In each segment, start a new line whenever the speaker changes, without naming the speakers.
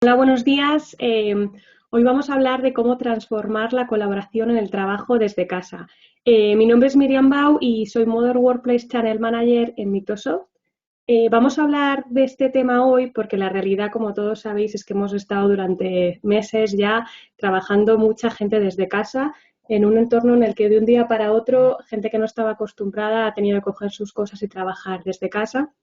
Hola, buenos días. Hoy vamos a hablar de cómo transformar la colaboración en el trabajo desde casa. Mi nombre es Miriam Bau y soy Modern Workplace Channel Manager en Microsoft. Vamos a hablar de este tema hoy porque la realidad, como todos sabéis, es que hemos estado durante meses ya trabajando mucha gente desde casa en un entorno en el que de un día para otro, gente que no estaba acostumbrada ha tenido que coger sus cosas y trabajar desde casa.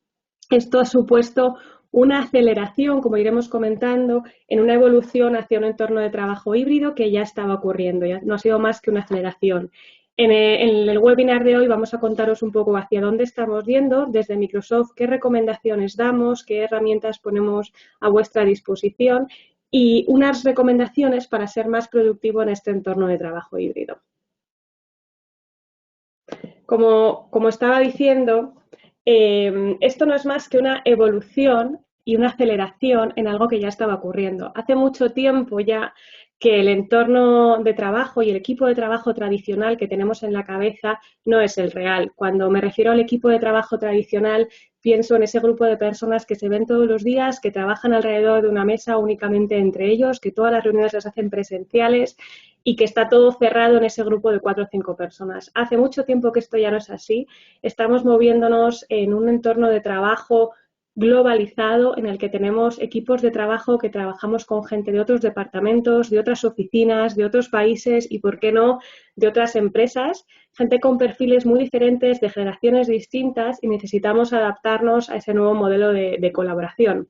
Esto ha supuesto una aceleración, como iremos comentando, en una evolución hacia un entorno de trabajo híbrido que ya estaba ocurriendo, ya no ha sido más que una aceleración. En el webinar de hoy vamos a contaros un poco hacia dónde estamos yendo desde Microsoft, qué recomendaciones damos, qué herramientas ponemos a vuestra disposición y unas recomendaciones para ser más productivo en este entorno de trabajo híbrido. Como estaba diciendo, esto no es más que una evolución y una aceleración en algo que ya estaba ocurriendo. Hace mucho tiempo ya que el entorno de trabajo y el equipo de trabajo tradicional que tenemos en la cabeza no es el real. Cuando me refiero al equipo de trabajo tradicional, pienso en ese grupo de personas que se ven todos los días, que trabajan alrededor de una mesa únicamente entre ellos, que todas las reuniones las hacen presenciales y que está todo cerrado en ese grupo de 4 o 5 personas. Hace mucho tiempo que esto ya no es así. Estamos moviéndonos en un entorno de trabajo globalizado en el que tenemos equipos de trabajo que trabajamos con gente de otros departamentos, de otras oficinas, de otros países y, por qué no, de otras empresas, gente con perfiles muy diferentes, de generaciones distintas y necesitamos adaptarnos a ese nuevo modelo de colaboración.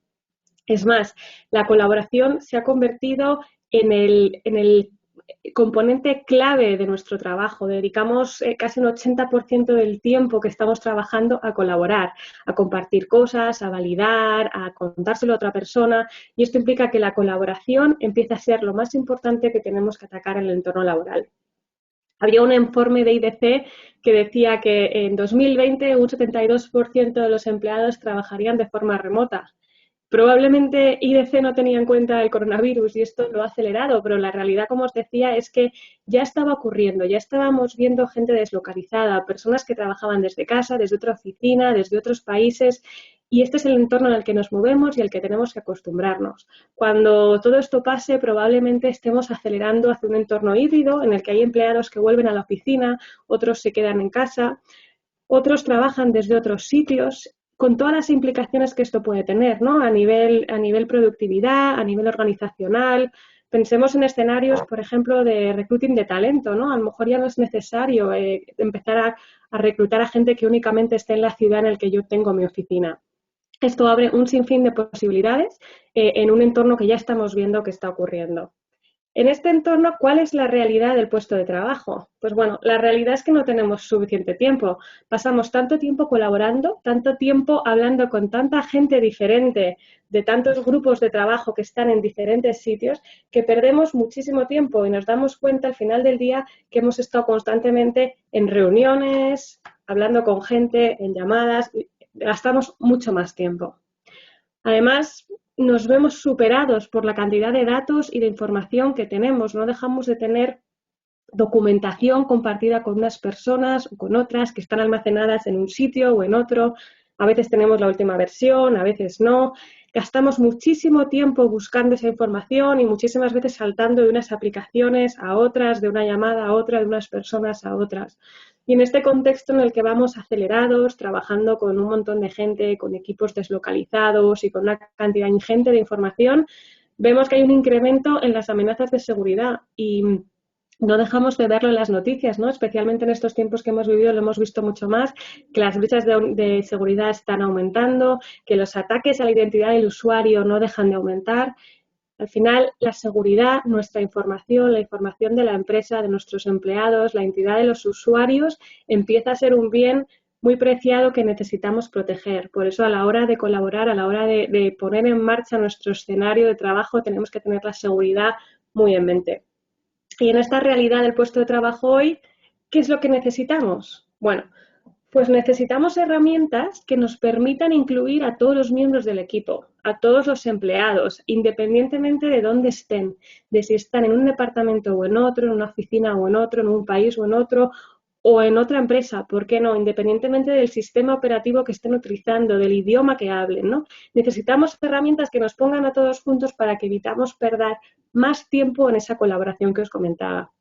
Es más, la colaboración se ha convertido en el componente clave de nuestro trabajo. Dedicamos casi un 80% del tiempo que estamos trabajando a colaborar, a compartir cosas, a validar, a contárselo a otra persona. Y esto implica que la colaboración empieza a ser lo más importante que tenemos que atacar en el entorno laboral. Había un informe de IDC que decía que en 2020 un 72% de los empleados trabajarían de forma remota. Probablemente IDC no tenía en cuenta el coronavirus y esto lo ha acelerado, pero la realidad, como os decía, es que ya estaba ocurriendo, ya estábamos viendo gente deslocalizada, personas que trabajaban desde casa, desde otra oficina, desde otros países, y este es el entorno en el que nos movemos y al que tenemos que acostumbrarnos. Cuando todo esto pase, probablemente estemos acelerando hacia un entorno híbrido en el que hay empleados que vuelven a la oficina, otros se quedan en casa, otros trabajan desde otros sitios, con todas las implicaciones que esto puede tener, ¿no? A nivel productividad, a nivel organizacional. Pensemos en escenarios, por ejemplo, de recruiting de talento, ¿no? A lo mejor ya no es necesario empezar a reclutar a gente que únicamente esté en la ciudad en la que yo tengo mi oficina. Esto abre un sinfín de posibilidades en un entorno que ya estamos viendo que está ocurriendo. En este entorno, ¿cuál es la realidad del puesto de trabajo? Pues bueno, la realidad es que no tenemos suficiente tiempo. Pasamos tanto tiempo colaborando, tanto tiempo hablando con tanta gente diferente, de tantos grupos de trabajo que están en diferentes sitios, que perdemos muchísimo tiempo y nos damos cuenta al final del día que hemos estado constantemente en reuniones, hablando con gente, en llamadas, gastamos mucho más tiempo. Además, nos vemos superados por la cantidad de datos y de información que tenemos. No dejamos de tener documentación compartida con unas personas o con otras que están almacenadas en un sitio o en otro. A veces tenemos la última versión, a veces no. Gastamos muchísimo tiempo buscando esa información y muchísimas veces saltando de unas aplicaciones a otras, de una llamada a otra, de unas personas a otras. Y en este contexto en el que vamos acelerados, trabajando con un montón de gente, con equipos deslocalizados y con una cantidad ingente de información, vemos que hay un incremento en las amenazas de seguridad y no dejamos de verlo en las noticias, ¿no? Especialmente en estos tiempos que hemos vivido, lo hemos visto mucho más, que las brechas de seguridad están aumentando, que los ataques a la identidad del usuario no dejan de aumentar. Al final, la seguridad, nuestra información, la información de la empresa, de nuestros empleados, la identidad de los usuarios, empieza a ser un bien muy preciado que necesitamos proteger. Por eso, a la hora de colaborar, a la hora de poner en marcha nuestro escenario de trabajo, tenemos que tener la seguridad muy en mente. Y en esta realidad del puesto de trabajo hoy, ¿qué es lo que necesitamos? Bueno, pues necesitamos herramientas que nos permitan incluir a todos los miembros del equipo, a todos los empleados, independientemente de dónde estén, de si están en un departamento o en otro, en una oficina o en otro, en un país o en otro, o en otra empresa, ¿por qué no? Independientemente del sistema operativo que estén utilizando, del idioma que hablen, ¿no? Necesitamos herramientas que nos pongan a todos juntos para que evitamos perder más tiempo en esa colaboración que os comentaba.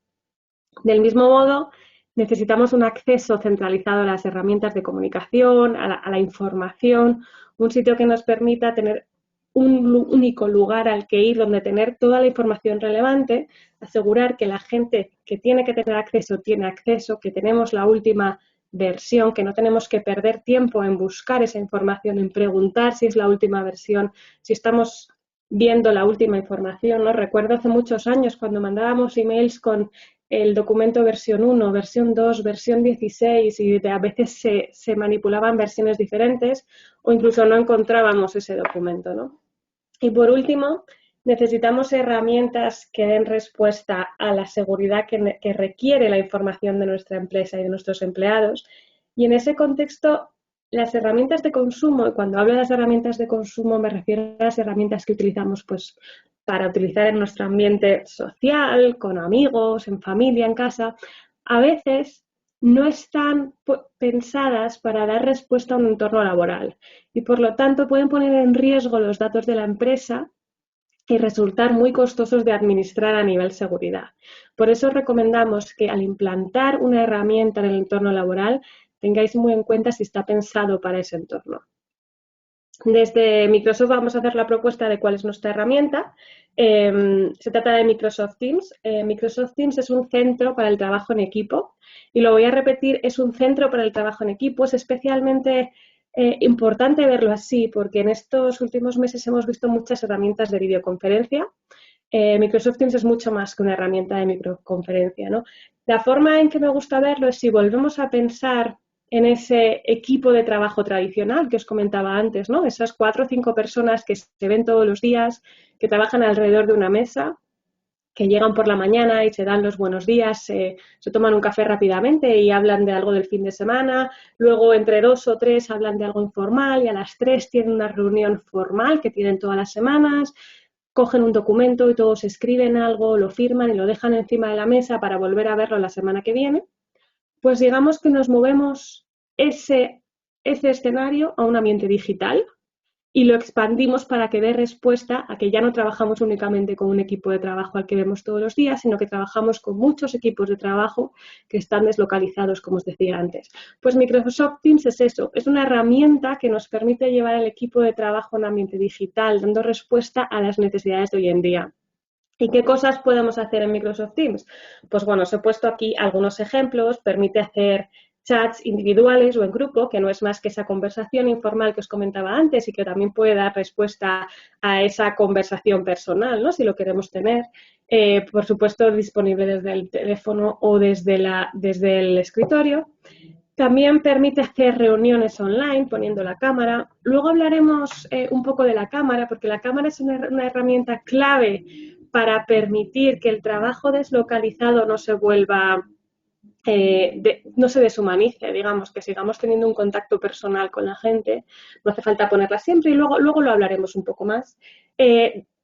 Del mismo modo, necesitamos un acceso centralizado a las herramientas de comunicación, a la información, un sitio que nos permita tener un único lugar al que ir donde tener toda la información relevante, asegurar que la gente que tiene que tener acceso tiene acceso, que tenemos la última versión, que no tenemos que perder tiempo en buscar esa información, en preguntar si es la última versión, si estamos viendo la última información, ¿no? Recuerdo hace muchos años cuando mandábamos emails con el documento versión 1, versión 2, versión 16 y a veces se manipulaban versiones diferentes o incluso no encontrábamos ese documento, ¿no? Y por último, necesitamos herramientas que den respuesta a la seguridad que requiere la información de nuestra empresa y de nuestros empleados. Y en ese contexto, las herramientas de consumo, y cuando hablo de las herramientas de consumo me refiero a las herramientas que utilizamos pues, para utilizar en nuestro ambiente social, con amigos, en familia, en casa, a veces no están pensadas para dar respuesta a un entorno laboral y por lo tanto pueden poner en riesgo los datos de la empresa y resultar muy costosos de administrar a nivel seguridad. Por eso recomendamos que al implantar una herramienta en el entorno laboral tengáis muy en cuenta si está pensado para ese entorno. Desde Microsoft vamos a hacer la propuesta de cuál es nuestra herramienta. Se trata de Microsoft Teams. Microsoft Teams es un centro para el trabajo en equipo y lo voy a repetir, es un centro para el trabajo en equipo. Es especialmente importante verlo así porque en estos últimos meses hemos visto muchas herramientas de videoconferencia. Microsoft Teams es mucho más que una herramienta de microconferencia, ¿no? La forma en que me gusta verlo es si volvemos a pensar en ese equipo de trabajo tradicional que os comentaba antes, ¿no? Esas 4 o 5 personas que se ven todos los días, que trabajan alrededor de una mesa, que llegan por la mañana y se dan los buenos días, se toman un café rápidamente y hablan de algo del fin de semana, luego entre 2 o 3 hablan de algo informal y a las 3 tienen una reunión formal que tienen todas las semanas, cogen un documento y todos escriben algo, lo firman y lo dejan encima de la mesa para volver a verlo la semana que viene. Pues digamos que nos movemos ese escenario a un ambiente digital y lo expandimos para que dé respuesta a que ya no trabajamos únicamente con un equipo de trabajo al que vemos todos los días, sino que trabajamos con muchos equipos de trabajo que están deslocalizados, como os decía antes. Pues Microsoft Teams es eso, es una herramienta que nos permite llevar el equipo de trabajo a un ambiente digital, dando respuesta a las necesidades de hoy en día. ¿Y qué cosas podemos hacer en Microsoft Teams? Pues bueno, os he puesto aquí algunos ejemplos. Permite hacer chats individuales o en grupo, que no es más que esa conversación informal que os comentaba antes y que también puede dar respuesta a esa conversación personal, ¿no? Si lo queremos tener. Por supuesto, disponible desde el teléfono o desde el escritorio. También permite hacer reuniones online poniendo la cámara. Luego hablaremos un poco de la cámara, porque la cámara es una herramienta clave para permitir que el trabajo deslocalizado no se vuelva, no se deshumanice, digamos, que sigamos teniendo un contacto personal con la gente. No hace falta ponerla siempre y luego lo hablaremos un poco más.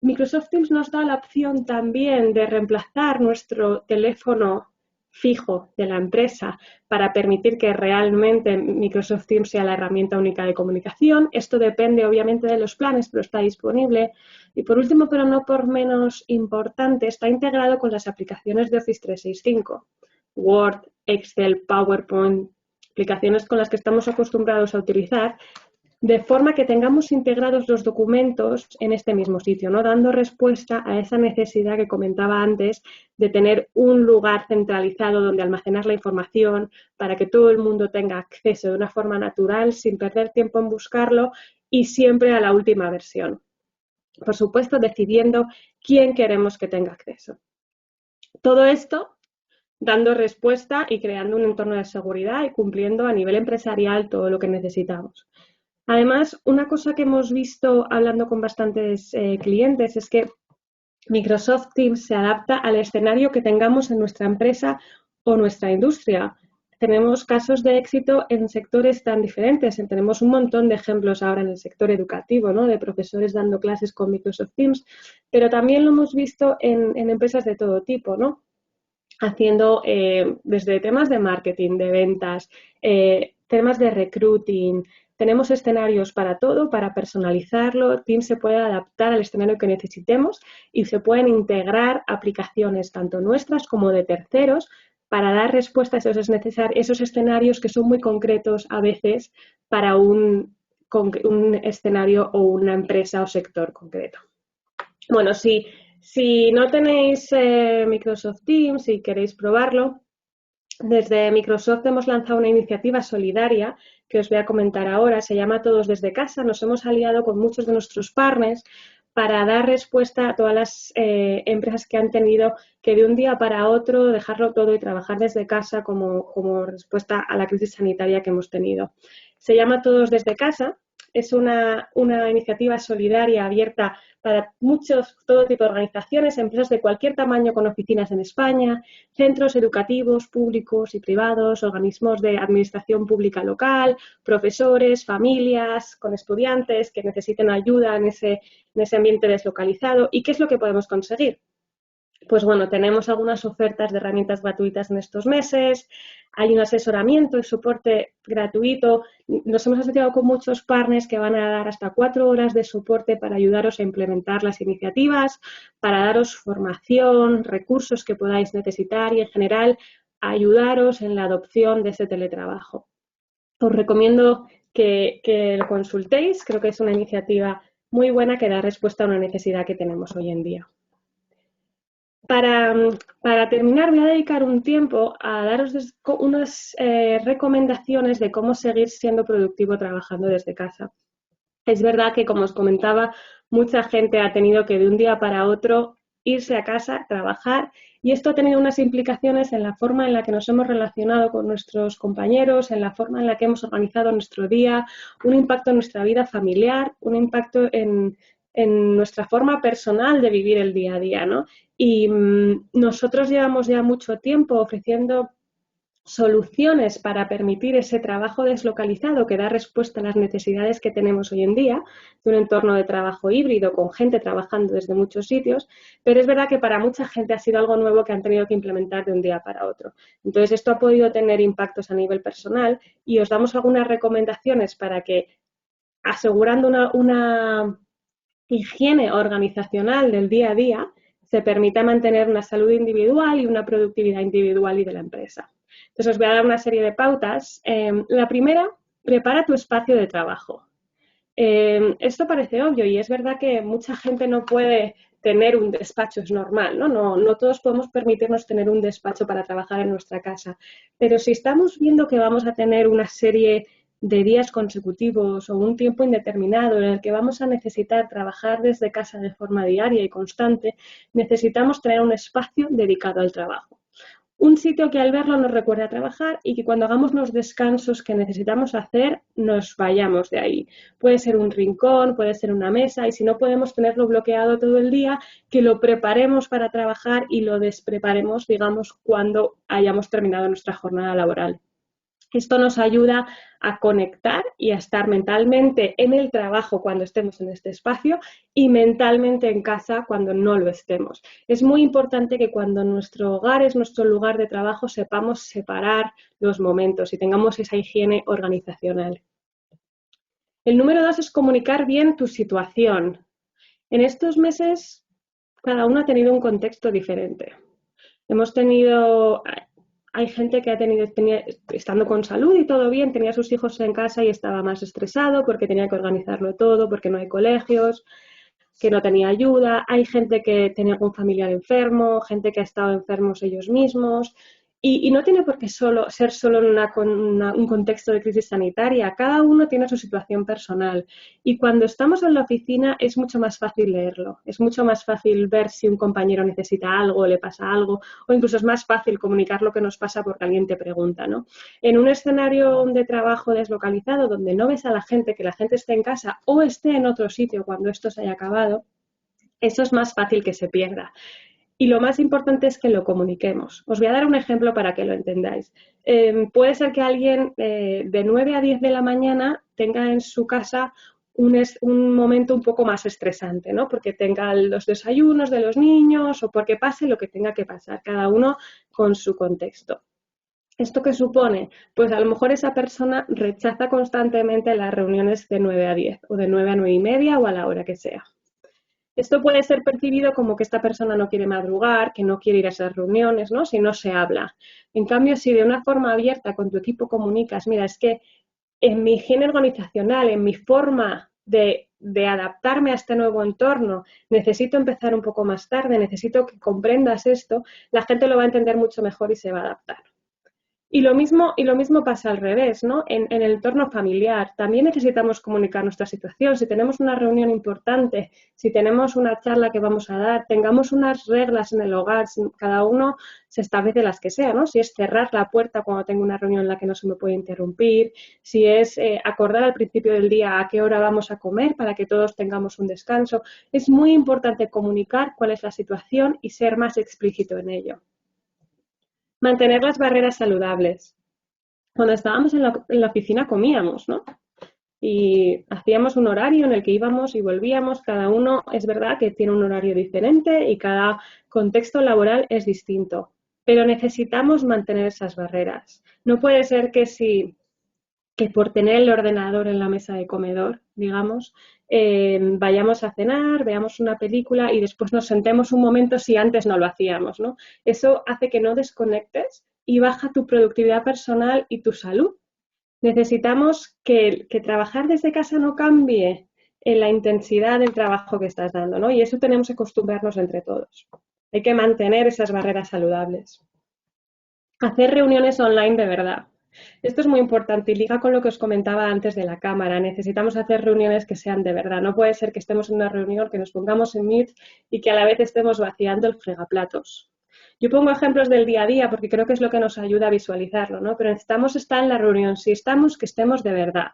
Microsoft Teams nos da la opción también de reemplazar nuestro teléfono fijo de la empresa para permitir que realmente Microsoft Teams sea la herramienta única de comunicación. Esto depende obviamente de los planes, pero está disponible. Y por último, pero no por menos importante, está integrado con las aplicaciones de Office 365, Word, Excel, PowerPoint, aplicaciones con las que estamos acostumbrados a utilizar, de forma que tengamos integrados los documentos en este mismo sitio, ¿no? Dando respuesta a esa necesidad que comentaba antes de tener un lugar centralizado donde almacenar la información para que todo el mundo tenga acceso de una forma natural, sin perder tiempo en buscarlo y siempre a la última versión. Por supuesto, decidiendo quién queremos que tenga acceso. Todo esto dando respuesta y creando un entorno de seguridad y cumpliendo a nivel empresarial todo lo que necesitamos. Además, una cosa que hemos visto hablando con bastantes clientes es que Microsoft Teams se adapta al escenario que tengamos en nuestra empresa o nuestra industria. Tenemos casos de éxito en sectores tan diferentes. Tenemos un montón de ejemplos ahora en el sector educativo, ¿no? De profesores dando clases con Microsoft Teams, pero también lo hemos visto en empresas de todo tipo, ¿no? haciendo desde temas de marketing, de ventas, temas de recruiting. Tenemos escenarios para todo, para personalizarlo. Teams se puede adaptar al escenario que necesitemos y se pueden integrar aplicaciones tanto nuestras como de terceros para dar respuesta a esos escenarios que son muy concretos a veces para un escenario o una empresa o sector concreto. Bueno, si no tenéis Microsoft Teams y queréis probarlo, desde Microsoft hemos lanzado una iniciativa solidaria que os voy a comentar ahora. Se llama Todos desde casa. Nos hemos aliado con muchos de nuestros partners para dar respuesta a todas las empresas que han tenido que de un día para otro dejarlo todo y trabajar desde casa como respuesta a la crisis sanitaria que hemos tenido. Se llama Todos desde casa. Es una iniciativa solidaria abierta para todo tipo de organizaciones, empresas de cualquier tamaño con oficinas en España, centros educativos públicos y privados, organismos de administración pública local, profesores, familias con estudiantes que necesiten ayuda en ese ambiente deslocalizado. ¿Y qué es lo que podemos conseguir? Pues bueno, tenemos algunas ofertas de herramientas gratuitas en estos meses, hay un asesoramiento y soporte gratuito. Nos hemos asociado con muchos partners que van a dar hasta 4 horas de soporte para ayudaros a implementar las iniciativas, para daros formación, recursos que podáis necesitar y en general ayudaros en la adopción de ese teletrabajo. Os recomiendo que lo consultéis, creo que es una iniciativa muy buena que da respuesta a una necesidad que tenemos hoy en día. Para terminar, voy a dedicar un tiempo a daros unas recomendaciones de cómo seguir siendo productivo trabajando desde casa. Es verdad que, como os comentaba, mucha gente ha tenido que de un día para otro irse a casa, trabajar, y esto ha tenido unas implicaciones en la forma en la que nos hemos relacionado con nuestros compañeros, en la forma en la que hemos organizado nuestro día, un impacto en nuestra vida familiar, un impacto en nuestra forma personal de vivir el día a día, ¿no? Y nosotros llevamos ya mucho tiempo ofreciendo soluciones para permitir ese trabajo deslocalizado que da respuesta a las necesidades que tenemos hoy en día de un entorno de trabajo híbrido con gente trabajando desde muchos sitios, pero es verdad que para mucha gente ha sido algo nuevo que han tenido que implementar de un día para otro. Entonces, esto ha podido tener impactos a nivel personal y os damos algunas recomendaciones para que, asegurando una higiene organizacional del día a día, se permita mantener una salud individual y una productividad individual y de la empresa. Entonces, os voy a dar una serie de pautas. La primera, prepara tu espacio de trabajo. Esto parece obvio y es verdad que mucha gente no puede tener un despacho, es normal, ¿no? No todos podemos permitirnos tener un despacho para trabajar en nuestra casa, pero si estamos viendo que vamos a tener una serie de días consecutivos o un tiempo indeterminado en el que vamos a necesitar trabajar desde casa de forma diaria y constante, necesitamos tener un espacio dedicado al trabajo. Un sitio que al verlo nos recuerde a trabajar y que cuando hagamos los descansos que necesitamos hacer, nos vayamos de ahí. Puede ser un rincón, puede ser una mesa y si no podemos tenerlo bloqueado todo el día, que lo preparemos para trabajar y lo despreparemos, digamos, cuando hayamos terminado nuestra jornada laboral. Esto nos ayuda a conectar y a estar mentalmente en el trabajo cuando estemos en este espacio y mentalmente en casa cuando no lo estemos. Es muy importante que cuando nuestro hogar es nuestro lugar de trabajo sepamos separar los momentos y tengamos esa higiene organizacional. El número 2 es comunicar bien tu situación. En estos meses cada uno ha tenido un contexto diferente. Hay gente que estando con salud y todo bien, tenía a sus hijos en casa y estaba más estresado porque tenía que organizarlo todo, porque no hay colegios, que no tenía ayuda. Hay gente que tenía algún familiar enfermo, gente que ha estado enfermos ellos mismos. Y no tiene por qué ser solo en un contexto de crisis sanitaria. Cada uno tiene su situación personal. Y cuando estamos en la oficina es mucho más fácil leerlo. Es mucho más fácil ver si un compañero necesita algo, le pasa algo, o incluso es más fácil comunicar lo que nos pasa porque alguien te pregunta, ¿no? En un escenario de trabajo deslocalizado donde no ves a la gente, que la gente esté en casa o esté en otro sitio cuando esto se haya acabado, eso es más fácil que se pierda. Y lo más importante es que lo comuniquemos. Os voy a dar un ejemplo para que lo entendáis. Puede ser que alguien de 9 a 10 de la mañana tenga en su casa un momento un poco más estresante, ¿no? Porque tenga los desayunos de los niños o porque pase lo que tenga que pasar, cada uno con su contexto. ¿Esto qué supone? Pues a lo mejor esa persona rechaza constantemente las reuniones de 9 a 10 o de 9 a 9 y media o a la hora que sea. Esto puede ser percibido como que esta persona no quiere madrugar, que no quiere ir a esas reuniones, ¿no? Si no se habla. En cambio, si de una forma abierta con tu equipo comunicas, mira, es que en mi higiene organizacional, en mi forma de adaptarme a este nuevo entorno, necesito empezar un poco más tarde, necesito que comprendas esto, la gente lo va a entender mucho mejor y se va a adaptar. Y lo mismo pasa al revés, ¿no? En el entorno familiar también necesitamos comunicar nuestra situación. Si tenemos una reunión importante, si tenemos una charla que vamos a dar, tengamos unas reglas en el hogar, cada uno se establece las que sea, ¿no? Si es cerrar la puerta cuando tengo una reunión en la que no se me puede interrumpir, si es acordar al principio del día a qué hora vamos a comer para que todos tengamos un descanso. Es muy importante comunicar cuál es la situación y ser más explícito en ello. Mantener las barreras saludables. Cuando estábamos en la oficina comíamos, ¿no? Y hacíamos un horario en el que íbamos y volvíamos. Cada uno es verdad que tiene un horario diferente y cada contexto laboral es distinto. Pero necesitamos mantener esas barreras. No puede ser que por tener el ordenador en la mesa de comedor, digamos, vayamos a cenar, veamos una película y después nos sentemos un momento si antes no lo hacíamos, ¿no? Eso hace que no desconectes y baja tu productividad personal y tu salud. Necesitamos que trabajar desde casa no cambie en la intensidad del trabajo que estás dando, ¿no? Y eso tenemos que acostumbrarnos entre todos. Hay que mantener esas barreras saludables. Hacer reuniones online de verdad. Esto es muy importante y liga con lo que os comentaba antes de la cámara. Necesitamos hacer reuniones que sean de verdad. No puede ser que estemos en una reunión, que nos pongamos en Meet y que a la vez estemos vaciando el fregaplatos. Yo pongo ejemplos del día a día porque creo que es lo que nos ayuda a visualizarlo, ¿no? Pero necesitamos estar en la reunión. Si estamos, que estemos de verdad.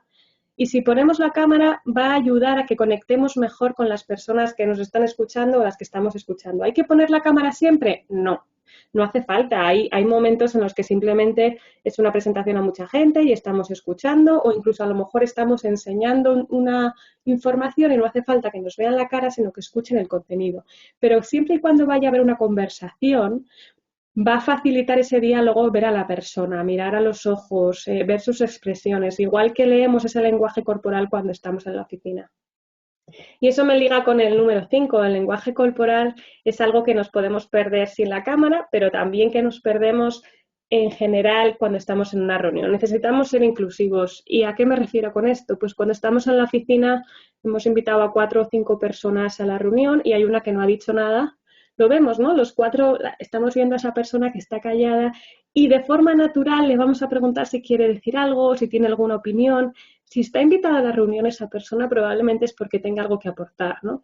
Y si ponemos la cámara, va a ayudar a que conectemos mejor con las personas que nos están escuchando o las que estamos escuchando. ¿Hay que poner la cámara siempre? No. No hace falta, hay momentos en los que simplemente es una presentación a mucha gente y estamos escuchando o incluso a lo mejor estamos enseñando una información y no hace falta que nos vean la cara, sino que escuchen el contenido. Pero siempre y cuando vaya a haber una conversación, va a facilitar ese diálogo ver a la persona, mirar a los ojos, ver sus expresiones, igual que leemos ese lenguaje corporal cuando estamos en la oficina. Y eso me liga con el número 5, el lenguaje corporal es algo que nos podemos perder sin la cámara, pero también que nos perdemos en general cuando estamos en una reunión. Necesitamos ser inclusivos. ¿Y a qué me refiero con esto? Pues cuando estamos en la oficina hemos invitado a 4 o 5 personas a la reunión y hay una que no ha dicho nada. Lo vemos, ¿no? Los 4 estamos viendo a esa persona que está callada y de forma natural le vamos a preguntar si quiere decir algo, si tiene alguna opinión. Si está invitada a la reunión esa persona, probablemente es porque tenga algo que aportar, ¿no?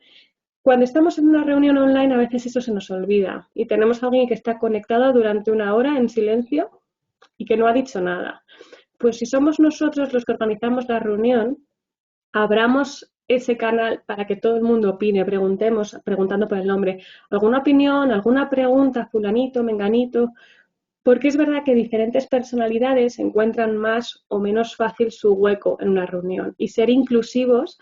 Cuando estamos en una reunión online, a veces eso se nos olvida y tenemos a alguien que está conectado durante una hora en silencio y que no ha dicho nada. Pues si somos nosotros los que organizamos la reunión, abramos ese canal para que todo el mundo opine, preguntando por el nombre, alguna opinión, alguna pregunta, fulanito, menganito, porque es verdad que diferentes personalidades encuentran más o menos fácil su hueco en una reunión y ser inclusivos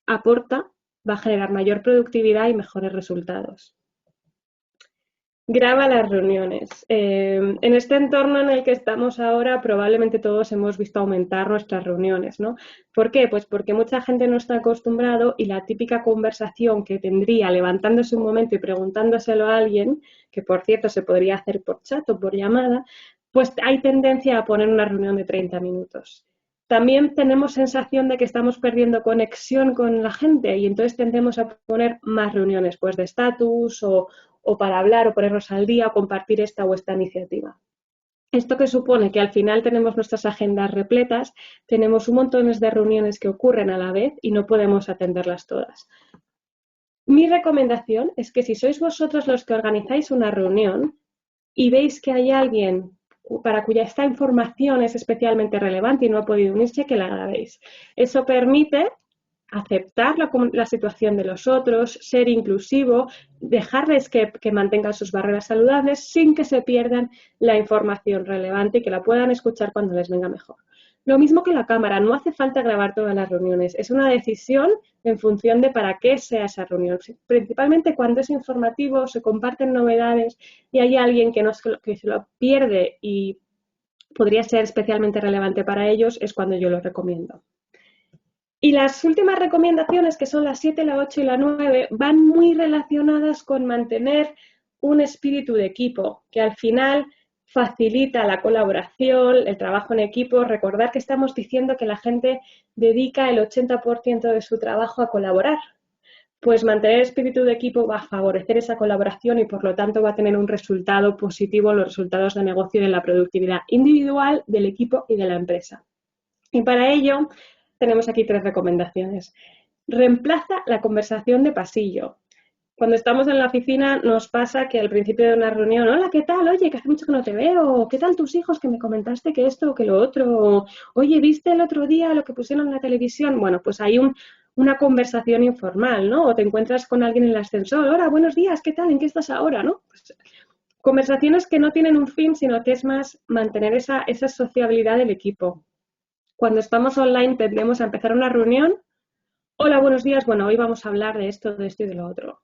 aporta, va a generar mayor productividad y mejores resultados. Graba las reuniones. En este entorno en el que estamos ahora, probablemente todos hemos visto aumentar nuestras reuniones, ¿no? ¿Por qué? Pues porque mucha gente no está acostumbrado y la típica conversación que tendría levantándose un momento y preguntándoselo a alguien, que por cierto se podría hacer por chat o por llamada, pues hay tendencia a poner una reunión de 30 minutos. También tenemos sensación de que estamos perdiendo conexión con la gente y entonces tendemos a poner más reuniones, pues de estatus o para hablar o ponernos al día o compartir esta o esta iniciativa. Esto que supone que al final tenemos nuestras agendas repletas, tenemos un montón de reuniones que ocurren a la vez y no podemos atenderlas todas. Mi recomendación es que si sois vosotros los que organizáis una reunión y veis que hay alguien para cuya esta información es especialmente relevante y no ha podido unirse, que la grabéis. Eso permite aceptar la situación de los otros, ser inclusivo, dejarles que mantengan sus barreras saludables sin que se pierdan la información relevante y que la puedan escuchar cuando les venga mejor. Lo mismo que la cámara, no hace falta grabar todas las reuniones, es una decisión en función de para qué sea esa reunión. Principalmente cuando es informativo, se comparten novedades y hay alguien que se lo pierde y podría ser especialmente relevante para ellos, es cuando yo lo recomiendo. Y las últimas recomendaciones, que son las 7, la 8 y la 9, van muy relacionadas con mantener un espíritu de equipo, que al final facilita la colaboración, el trabajo en equipo. Recordar que estamos diciendo que la gente dedica el 80% de su trabajo a colaborar. Pues mantener el espíritu de equipo va a favorecer esa colaboración y por lo tanto va a tener un resultado positivo en los resultados de negocio y en la productividad individual del equipo y de la empresa. Y para ello tenemos aquí 3 recomendaciones. Reemplaza la conversación de pasillo. Cuando estamos en la oficina nos pasa que al principio de una reunión, hola, ¿qué tal? Oye, que hace mucho que no te veo. ¿Qué tal tus hijos que me comentaste que esto o que lo otro? Oye, ¿viste el otro día lo que pusieron en la televisión? Bueno, pues hay una conversación informal, ¿no? O te encuentras con alguien en el ascensor, hola, buenos días, ¿qué tal? ¿En qué estás ahora? ¿No? Pues, conversaciones que no tienen un fin, sino que es más mantener esa sociabilidad del equipo. Cuando estamos online tendemos a empezar una reunión. Hola, buenos días. Bueno, hoy vamos a hablar de esto y de lo otro.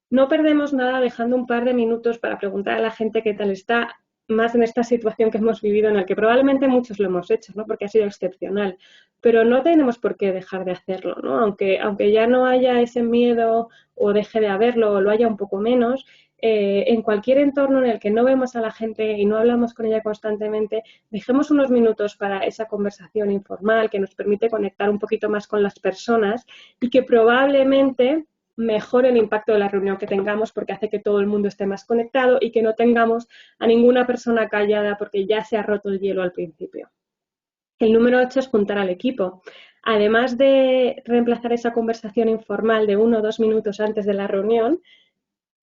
No perdemos nada dejando un par de minutos para preguntar a la gente qué tal está, más en esta situación que hemos vivido, en la que probablemente muchos lo hemos hecho, ¿no? Porque ha sido excepcional. Pero no tenemos por qué dejar de hacerlo, ¿no? Aunque ya no haya ese miedo o deje de haberlo o lo haya un poco menos, en cualquier entorno en el que no vemos a la gente y no hablamos con ella constantemente, dejemos unos minutos para esa conversación informal que nos permite conectar un poquito más con las personas y que probablemente mejore el impacto de la reunión que tengamos porque hace que todo el mundo esté más conectado y que no tengamos a ninguna persona callada porque ya se ha roto el hielo al principio. El número 8 es juntar al equipo. Además de reemplazar esa conversación informal de 1 o 2 minutos antes de la reunión,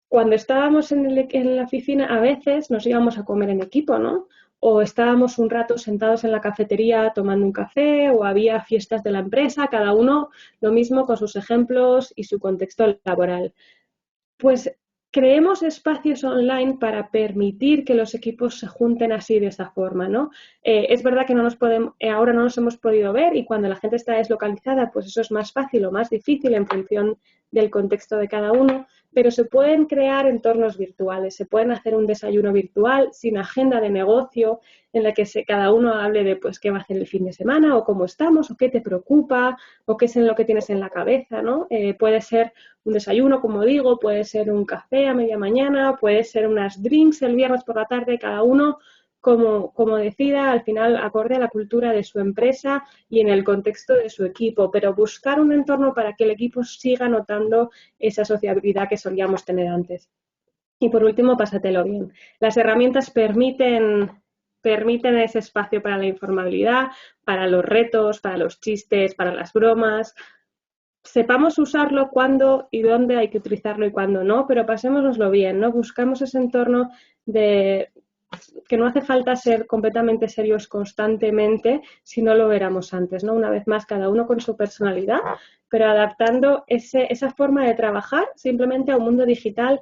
cuando estábamos en la oficina, a veces nos íbamos a comer en equipo, ¿no? O estábamos un rato sentados en la cafetería tomando un café, o había fiestas de la empresa, cada uno lo mismo con sus ejemplos y su contexto laboral. Pues creemos espacios online para permitir que los equipos se junten así de esa forma, ¿no? Es verdad que ahora no nos hemos podido ver y cuando la gente está deslocalizada, pues eso es más fácil o más difícil en función del contexto de cada uno, pero se pueden crear entornos virtuales, se pueden hacer un desayuno virtual sin agenda de negocio en la que cada uno hable de pues qué va a hacer el fin de semana o cómo estamos o qué te preocupa o qué es en lo que tienes en la cabeza, ¿no? Puede ser un desayuno, como digo, puede ser un café a media mañana, puede ser unas drinks el viernes por la tarde, cada uno como decida, al final acorde a la cultura de su empresa y en el contexto de su equipo, pero buscar un entorno para que el equipo siga notando esa sociabilidad que solíamos tener antes. Y por último, pásatelo bien. Las herramientas permiten ese espacio para la informabilidad, para los retos, para los chistes, para las bromas. Sepamos usarlo cuándo y dónde hay que utilizarlo y cuándo no, pero pasémonoslo bien, ¿no? Buscamos ese entorno de que no hace falta ser completamente serios constantemente si no lo éramos antes, ¿no? Una vez más, cada uno con su personalidad, pero adaptando esa forma de trabajar simplemente a un mundo digital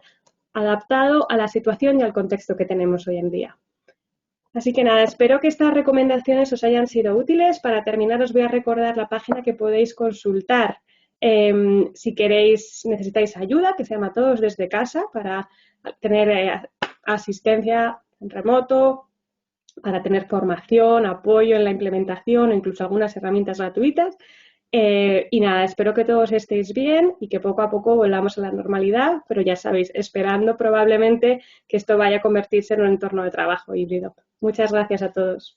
adaptado a la situación y al contexto que tenemos hoy en día. Así que nada, espero que estas recomendaciones os hayan sido útiles. Para terminar, os voy a recordar la página que podéis consultar si necesitáis ayuda, que se llama Todos desde casa, para tener asistencia en remoto, para tener formación, apoyo en la implementación, incluso algunas herramientas gratuitas. Y nada, espero que todos estéis bien y que poco a poco volvamos a la normalidad, pero ya sabéis, esperando probablemente que esto vaya a convertirse en un entorno de trabajo híbrido. Muchas gracias a todos.